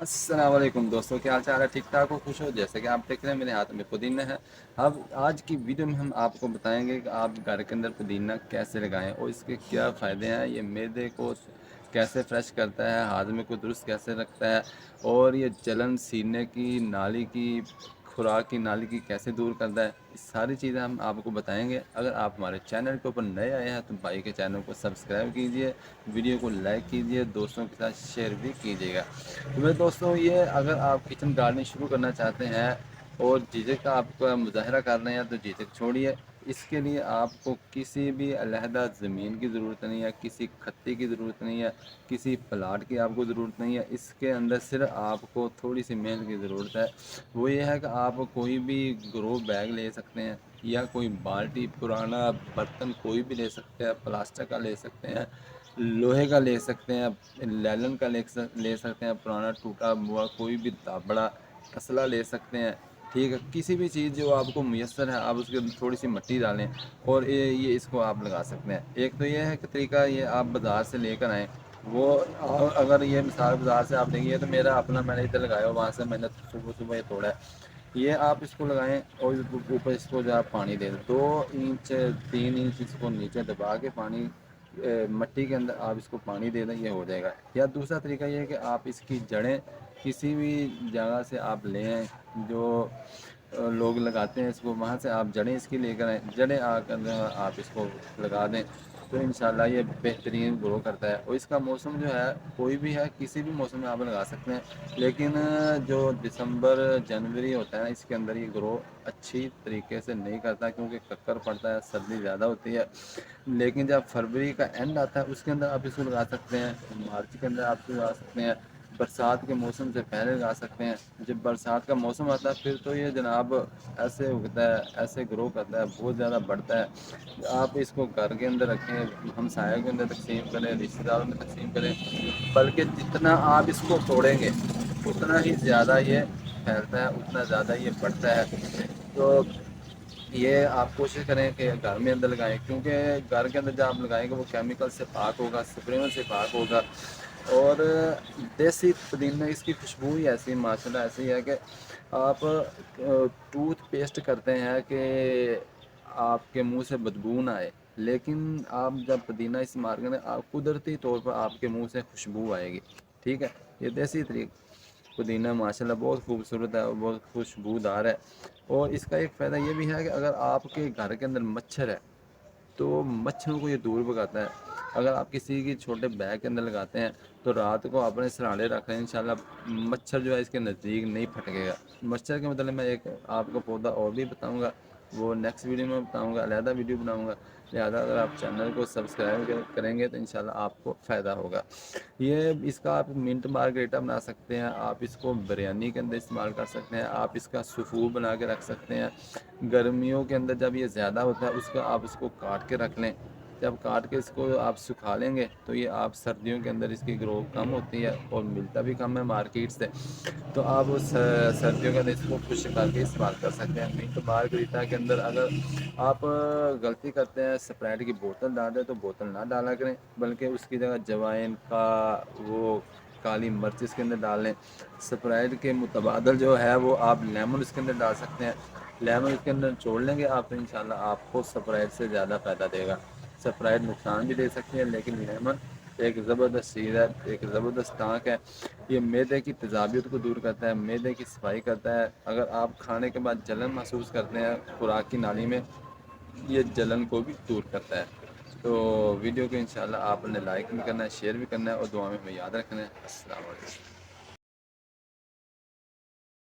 السلام علیکم دوستوں، کیا حال چال ہے؟ ٹھیک ٹھاک ہو؟ خوش ہو؟ جیسے کہ آپ دیکھ رہے ہیں میرے ہاتھ میں پودینہ ہے۔ اب آج کی ویڈیو میں ہم آپ کو بتائیں گے کہ آپ گھر کے اندر پودینہ کیسے لگائیں اور اس کے کیا فائدے ہیں۔ یہ معدے کو کیسے فریش کرتا ہے، ہاضمے کو درست کیسے رکھتا ہے، اور یہ جلن، سینے کی نالی کی، خوراک کی نالی کی کیسے دور کرتا ہے، اس ساری چیزیں ہم آپ کو بتائیں گے۔ اگر آپ ہمارے چینل کے اوپر نئے آئے ہیں تو بھائی کے چینل کو سبسکرائب کیجئے، ویڈیو کو لائک کیجئے، دوستوں کے ساتھ شیئر بھی کیجئے گا۔ تو میرے دوستوں، یہ اگر آپ کچن گارڈننگ شروع کرنا چاہتے ہیں اور جھجک کا آپ کا مظاہرہ کر رہے ہیں تو جھجک چھوڑیے۔ اس کے لیے آپ کو کسی بھی علیحدہ زمین کی ضرورت نہیں ہے، کسی کھتی کی ضرورت نہیں ہے، کسی پلاٹ کی آپ کو ضرورت نہیں ہے۔ اس کے اندر صرف آپ کو تھوڑی سی محنت کی ضرورت ہے۔ وہ یہ ہے کہ آپ کوئی بھی گرو بیگ لے سکتے ہیں یا کوئی بالٹی، پرانا برتن کوئی بھی لے سکتے ہیں، پلاسٹک کا لے سکتے ہیں، لوہے کا لے سکتے ہیں، لیلن کا لے سکتے ہیں، پرانا ٹوٹا ہوا کوئی بھی بڑا تسلا لے سکتے ہیں۔ ٹھیک ہے، کسی بھی چیز جو آپ کو میسر ہے آپ اس کے اندر تھوڑی سی مٹی ڈالیں اور یہ اس کو آپ لگا سکتے ہیں۔ ایک تو یہ ہے کہ طریقہ، یہ آپ بازار سے لے کر آئیں، وہ اگر یہ مثال بازار سے آپ دیں گے، یہ تو میرا اپنا میں نے ادھر لگایا ہو، وہاں سے میں نے صبح صبح یہ توڑا ہے۔ یہ آپ اس کو لگائیں اور اوپر اس کو جو آپ پانی دیں، 2 انچ 3 انچ اس کو نیچے دبا کے پانی مٹی کے اندر آپ اس کو پانی دے دیں، یہ ہو جائے گا۔ یا دوسرا طریقہ یہ ہے کہ آپ اس کی جڑیں کسی بھی جگہ سے آپ لیں، جو لوگ لگاتے ہیں اس کو، وہاں سے آپ جڑیں اس کی لے کر آئیں، جڑیں آ کر آپ اس کو لگا دیں تو انشاءاللہ یہ بہترین گرو کرتا ہے۔ اور اس کا موسم جو ہے کوئی بھی ہے، کسی بھی موسم میں آپ لگا سکتے ہیں، لیکن جو دسمبر جنوری ہوتا ہے نا، اس کے اندر یہ گرو اچھی طریقے سے نہیں کرتا کیونکہ ککر پڑتا ہے، سردی زیادہ ہوتی ہے۔ لیکن جب فروری کا اینڈ آتا ہے اس کے اندر آپ اس کو لگا سکتے ہیں، مارچ کے اندر آپ اس کو لگا سکتے ہیں، برسات کے موسم سے پہلے لگا سکتے ہیں۔ جب برسات کا موسم آتا ہے پھر تو یہ جناب ایسے اگتا ہے، ایسے گرو کرتا ہے، بہت زیادہ بڑھتا ہے۔ آپ اس کو گھر کے اندر رکھیں، ہمسایوں کے اندر تقسیم کریں، رشتہ داروں میں تقسیم کریں، بلکہ جتنا آپ اس کو توڑیں گے اتنا ہی زیادہ یہ پھیلتا ہے، اتنا زیادہ یہ بڑھتا ہے۔ تو یہ آپ کوشش کریں کہ گھر میں اندر لگائیں، کیونکہ گھر کے اندر جب آپ لگائیں گے وہ کیمیکل سے پاک ہوگا، اسپریوں سے پاک ہوگا، اور دیسی پودینہ اس کی خوشبو ہی ایسی ماشاءاللہ ایسی ہے کہ آپ ٹوتھ پیسٹ کرتے ہیں کہ آپ کے منہ سے بدبو نہ آئے، لیکن آپ جب پودینہ استعمال کریں آپ قدرتی طور پر آپ کے منہ سے خوشبو آئے گی۔ ٹھیک ہے، یہ دیسی طریقہ پودینہ ماشاءاللہ بہت خوبصورت ہے اور بہت خوشبودار ہے۔ اور اس کا ایک فائدہ یہ بھی ہے کہ اگر آپ کے گھر کے اندر مچھر ہے تو مچھروں کو یہ دور بھگاتا ہے۔ اگر آپ کسی کی چھوٹے بیگ کے اندر لگاتے ہیں تو رات کو اپنے سراڑے رکھیں، انشاءاللہ مچھر جو ہے اس کے نزدیک نہیں پھٹکے گا۔ مچھر کے متعلق میں ایک آپ کو پودا اور بھی بتاؤں گا، وہ نیکسٹ ویڈیو میں بتاؤں گا، علیحدہ ویڈیو بناؤں گا، لہٰذا اگر آپ چینل کو سبسکرائب کریں گے تو انشاءاللہ آپ کو فائدہ ہوگا۔ یہ اس کا آپ منٹ مارگریٹا بنا سکتے ہیں، آپ اس کو بریانی کے اندر استعمال کر سکتے ہیں، آپ اس کا سوپ بنا کے رکھ سکتے ہیں۔ گرمیوں کے اندر جب یہ زیادہ ہوتا ہے اس کا آپ اس کو کاٹ کے رکھ لیں، جب کاٹ کے اس کو آپ سکھا لیں گے تو یہ آپ سردیوں کے اندر اس کی گرو کم ہوتی ہے اور ملتا بھی کم ہے مارکیٹ سے، تو آپ اس سردیوں کے اندر اس کو خشک کر کے استعمال کر سکتے ہیں۔ منٹ مارگریٹا کے اندر اگر آپ غلطی کرتے ہیں اسپرائٹ کی بوتل ڈال دیں تو بوتل نہ ڈالا کریں، بلکہ اس کی جگہ جوائن کا وہ کالی مرچ اس کے اندر ڈال لیں۔ اسپرائٹ کے متبادل جو ہے وہ آپ لیمن اس کے اندر ڈال سکتے ہیں، لیمن اس کے اندر چھوڑ لیں گے آپ تو انشاءاللہ آپ کو اسپرائٹ سے زیادہ فائدہ دے گا۔ اسپرائٹ نقصان بھی دے سکتی ہے لیکن لیمن ایک زبردست چیز ہے، ایک زبردست ٹانک ہے۔ یہ معدے کی تیزابیت کو دور کرتا ہے، معدے کی صفائی کرتا ہے۔ اگر آپ کھانے کے بعد جلن محسوس کرتے ہیں خوراک کی نالی میں، یہ جلن کو بھی دور کرتا ہے۔ تو ویڈیو کو انشاءاللہ آپ نے لائک بھی کرنا ہے، شیئر بھی کرنا ہے اور دعا میں ہمیں یاد رکھنا ہے۔ السلام علیکم۔